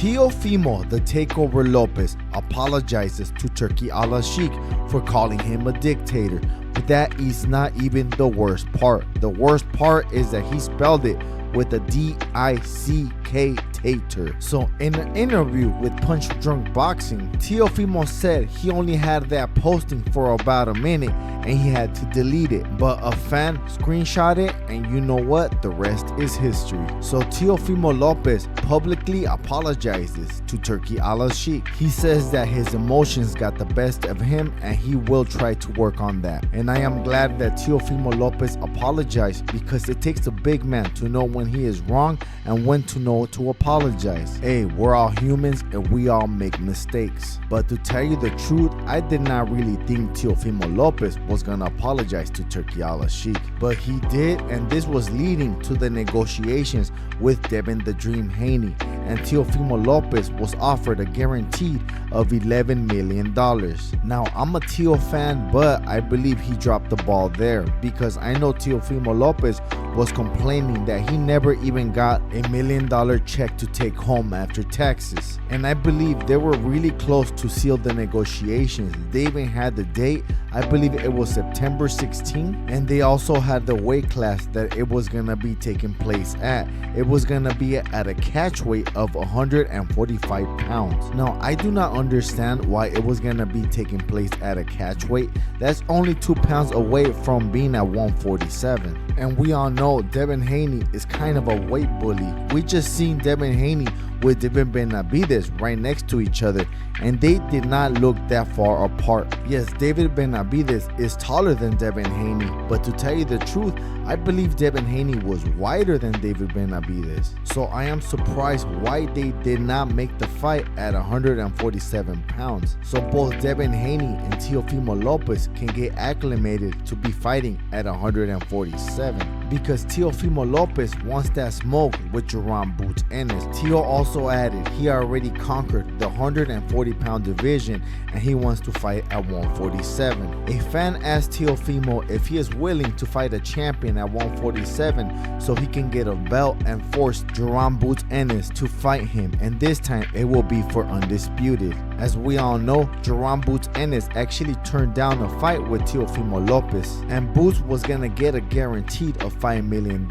Teofimo the Takeover Lopez apologizes to Turki Alalshikh for calling him a dictator, but that is not even the worst part. The worst part is that he spelled it with a D-I-C-K, tater. So in an interview with Punch Drunk Boxing, Teofimo said he only had that posting for about a minute and he had to delete it, but a fan screenshot it, and you know what? The rest is history. So Teofimo Lopez publicly apologizes to Turki Alalshikh. He says that his emotions got the best of him and he will try to work on that. And I am glad that Teofimo Lopez apologized, because it takes a big man to know when he is wrong and when to know to apologize. Hey, we're all humans and we all make mistakes. But to tell you the truth, I did not really think Teofimo Lopez was gonna apologize to Turki Alalshikh, but he did, and this was leading to the negotiations with Devin the Dream Haney, and Teofimo Lopez was offered a guaranteed of $11 million. Now, I'm a Teo fan, but I believe he dropped the ball there, because I know Teofimo Lopez was complaining that he never even got $1 million check to take home after taxes. And I believe they were really close to seal the negotiations. They even had the date. I believe it was September 16, and they also had the weight class that it was gonna be taking place at. It was gonna be at a catch weight of 145 pounds. Now, I do not understand why it was gonna be taking place at a catch weight. That's only 2 pounds away from being at 147. And we all know Devin Haney is kind of a weight bully. We just seen Devin Haney with David Benavidez right next to each other, and they did not look that far apart. Yes, David Benavidez is taller than Devin Haney, but to tell you the truth, I believe Devin Haney was wider than David Benavidez. So I am surprised why they did not make the fight at 147 pounds. So both Devin Haney and Teofimo Lopez can get acclimated to be fighting at 147, because Teofimo Lopez wants that smoke with JARON Boots Ennis. Teo also added he already conquered the 140-pound division and he wants to fight at 147. A fan asked Teofimo if he is willing to fight a champion at 147 so he can get a belt and force JARON Boots Ennis to fight him, and this time it will be for undisputed. As we all know, JARON Boots Ennis actually turned down a fight with Teofimo Lopez, and Boots was gonna get a guaranteed of $5 million.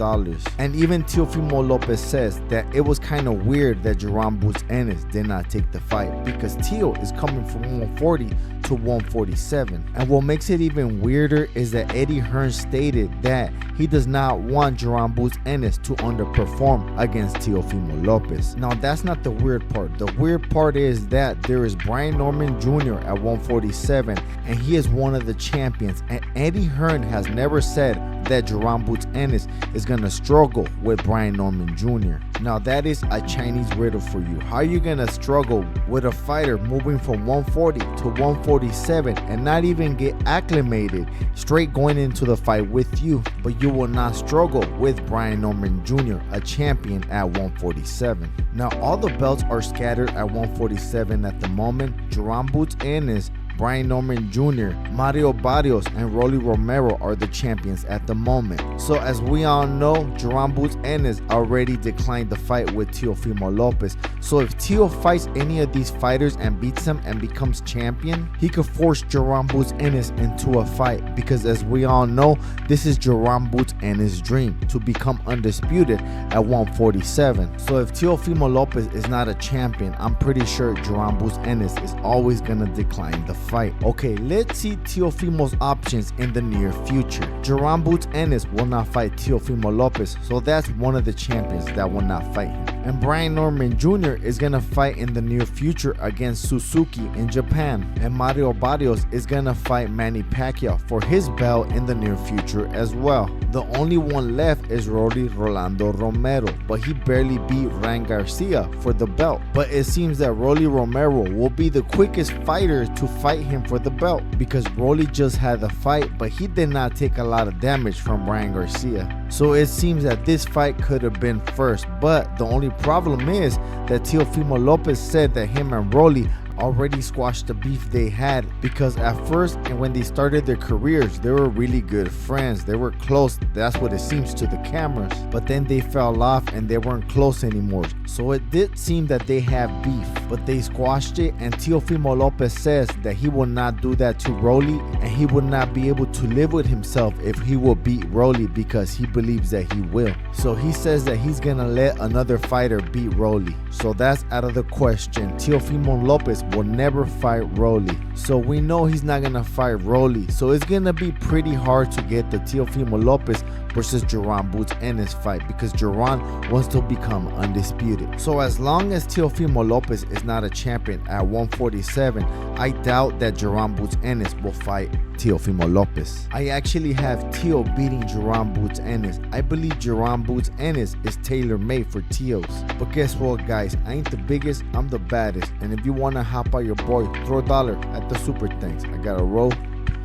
And even Teofimo Lopez says that it was kind of weird that JARON Boots Ennis did not take the fight, because Teo is coming from 140 to 147. And what makes it even weirder is that Eddie Hearn stated that he does not want JARON Boots Ennis to underperform against Teofimo Lopez. Now, that's not the weird part. The weird part is that there is Brian Norman Jr. at 147, and he is one of the champions, and Eddie Hearn has never said that JARON Boots Ennis is gonna struggle with Brian Norman Jr. Now, that is a Chinese riddle for you. How are you gonna struggle with a fighter moving from 140 to 147 and not even get acclimated straight going into the fight with you, but you will not struggle with Brian Norman Jr., a champion at 147. Now, all the belts are scattered at 147 at the moment. JARON Boots Ennis, Brian Norman Jr., Mario Barrios, and Rolly Romero are the champions at the moment. So as we all know, JARON Boots Ennis already declined the fight with Teofimo Lopez. So if Teo fights any of these fighters and beats them and becomes champion, he could force JARON Boots Ennis into a fight, because as we all know, this is JARON Boots Ennis' dream, to become undisputed at 147. So if Teofimo Lopez is not a champion, I'm pretty sure JARON Boots Ennis is always gonna decline the fight. Okay, let's see Teofimo's options in the near future. JARON Boots Ennis will not fight Teofimo Lopez, so that's one of the champions that will not fight him. And Brian Norman Jr. is gonna fight in the near future against Suzuki in Japan, and Mario Barrios is gonna fight Manny Pacquiao for his belt in the near future as well. The only one left is Rolly Rolando Romero, but he barely beat Ryan Garcia for the belt. But it seems that Rolly Romero will be the quickest fighter to fight him for the belt, because Rolly just had the fight, but he did not take a lot of damage from Ryan Garcia. So it seems that this fight could have been first, but the only problem is that Teofimo Lopez said that him and Rolly already squashed the beef they had, because at first and when they started their careers, they were really good friends. They were close. That's what it seems to the cameras. But then they fell off and they weren't close anymore. So it did seem that they have beef, but they squashed it, and Teofimo Lopez says that he will not do that to Rolly, and he will not be able to live with himself if he will beat Rolly, because he believes that he will. So he says that he's gonna let another fighter beat Rolly. So that's out of the question. Teofimo Lopez will never fight Rolly. So we know he's not gonna fight Rolly. So it's gonna be pretty hard to get the Teofimo Lopez versus JARON Boots Ennis fight, because JARON wants to become undisputed. So as long as Teofimo Lopez is not a champion at 147, I doubt that JARON Boots Ennis will fight Teofimo Lopez. I actually have Teo beating JARON Boots Ennis. I believe JARON Boots Ennis is tailor-made for Teos. But guess what, guys? I ain't the biggest, I'm the baddest. And if you wanna hop out your boy, throw a dollar at the super thanks. I gotta roll.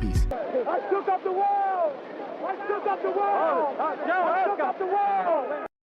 Peace. I shook up the world! I shook up the world! I shook up the world!